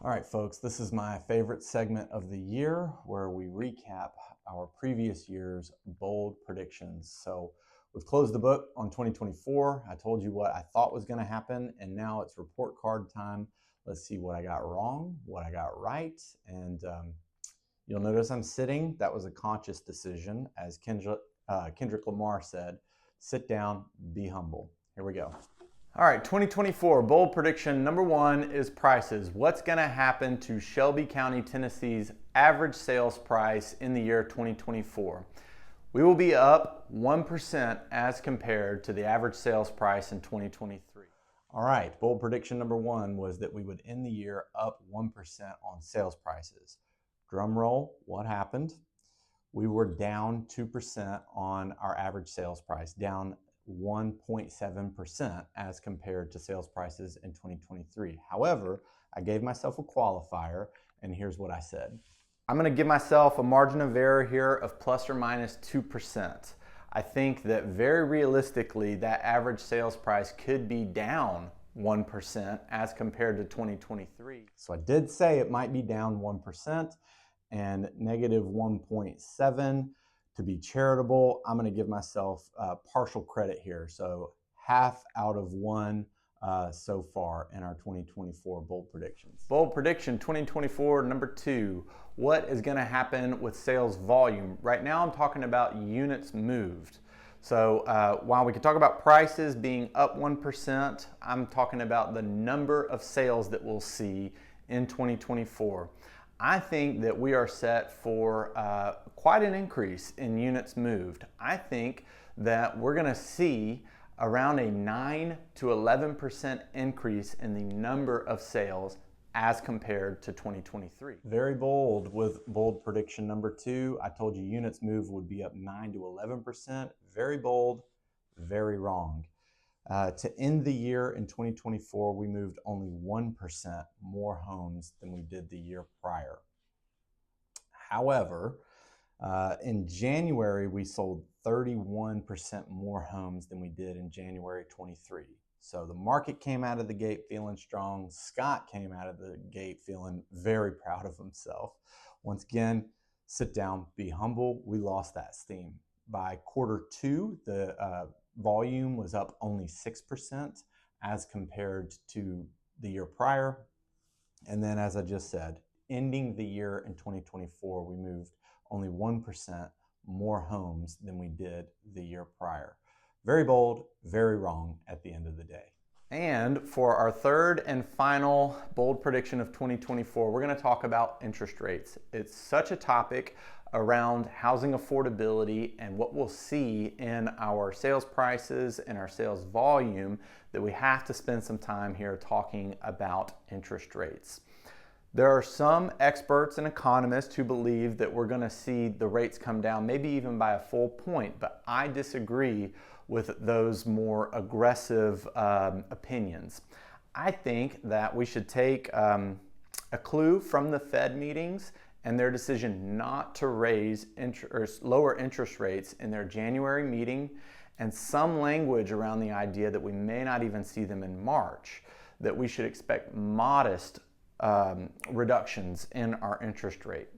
All right, folks, this is my favorite segment of the year where we recap our previous year's bold predictions. So we've closed the book on 2024. I told you what I thought was going to happen, and now it's report card time. Let's see what I got wrong, what I got right, and you'll notice I'm sitting. That was a conscious decision. As Kendrick Lamar said, sit down, be humble. Here we go. All right, 2024 bold prediction number one is prices. What's going to happen to Shelby County, Tennessee's average sales price in the year 2024? We will be up 1% as compared to the average sales price in 2023. All right, bold prediction number one was that we would end the year up 1% on sales prices. Drum roll, what happened? We were down 2% on our average sales price, down 1.7% as compared to sales prices in 2023. However, I gave myself a qualifier, and here's what I said. I'm going to give myself a margin of error here of plus or minus 2%. I think that very realistically, that average sales price could be down 1% as compared to 2023. So I did say it might be down 1% and negative 1.7. To be charitable, I'm going to give myself partial credit here. So half out of one so far in our 2024 bold predictions. Bold prediction 2024, number two. What is going to happen with sales volume? Right now I'm talking about units moved. So while we can talk about prices being up 1%, I'm talking about the number of sales that we'll see in 2024. I think that we are set for quite an increase in units moved. I think that we're going to see around a 9 to 11% increase in the number of sales as compared to 2023. Very bold with bold prediction number two. I told you units moved would be up 9 to 11%. Very bold, very wrong. To end the year in 2024, we moved only 1% more homes than we did the year prior. However, in January, we sold 31% more homes than we did in January 23. So the market came out of the gate feeling strong. Scott came out of the gate feeling very proud of himself. Once again, sit down, be humble. We lost that steam. By quarter two, the volume was up only 6% as compared to the year prior. And then, as I just said, ending the year in 2024, we moved only 1% more homes than we did the year prior. Very bold, very wrong at the end of the day. And for our third and final bold prediction of 2024, we're going to talk about interest rates. It's such a topic around housing affordability and what we'll see in our sales prices and our sales volume that we have to spend some time here talking about interest rates. There are some experts and economists who believe that we're going to see the rates come down, maybe even by a full point, but I disagree with those more aggressive opinions. I think that we should take a clue from the Fed meetings and their decision not to raise or lower interest rates in their January meeting, and some language around the idea that we may not even see them in March, that we should expect modest reductions in our interest rate.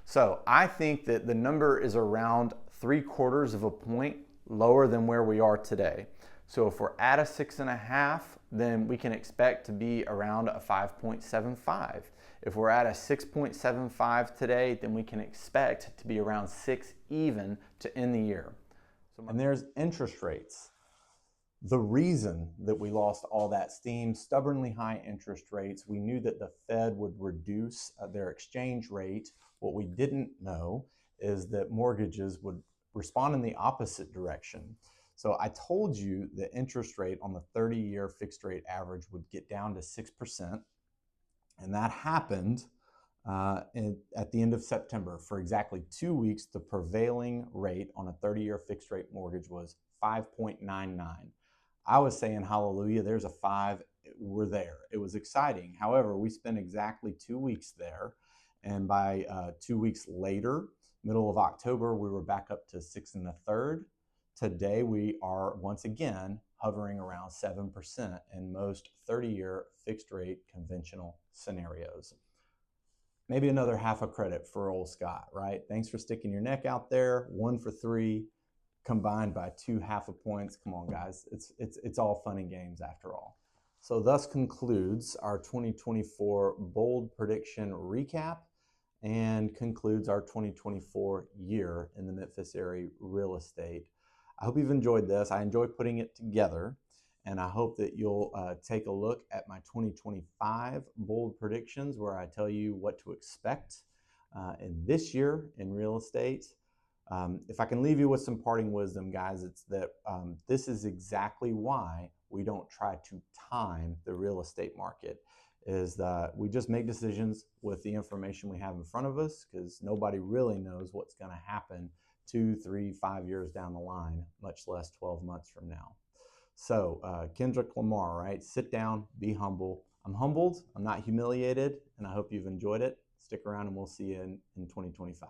So I think that the number is around 3/4 of a point lower than where we are today. So if we're at a 6.5, then we can expect to be around a 5.75. If we're at a 6.75 today, then we can expect to be around 6 even to end the year. And there's interest rates. The reason that we lost all that steam, stubbornly high interest rates, we knew that the Fed would reduce their exchange rate. What we didn't know is that mortgages would respond in the opposite direction. So I told you the interest rate on the 30-year fixed rate average would get down to 6%. And that happened at the end of September. For exactly 2 weeks, the prevailing rate on a 30-year fixed rate mortgage was 5.99. I was saying, hallelujah, there's a 5, we're there. It was exciting. However, we spent exactly 2 weeks there. And by 2 weeks later, middle of October, we were back up to 6 1/3. Today, we are once again hovering around 7% in most 30-year fixed rate conventional scenarios. Maybe another half a credit for old Scott, right? Thanks for sticking your neck out there. 1 for 3 combined by 2 half a points. Come on, guys. It's all fun and games after all. So thus concludes our 2024 bold prediction recap and concludes our 2024 year in the Memphis area real estate. I hope you've enjoyed this. I enjoy putting it together, and I hope that you'll take a look at my 2025 bold predictions where I tell you what to expect in this year in real estate. If I can leave you with some parting wisdom, guys, it's that this is exactly why we don't try to time the real estate market, is that we just make decisions with the information we have in front of us, because nobody really knows what's going to happen 2, 3, 5 years down the line, much less 12 months from now. So Kendrick Lamar, right? Sit down, be humble. I'm humbled, I'm not humiliated, and I hope you've enjoyed it. Stick around and we'll see you in 2025.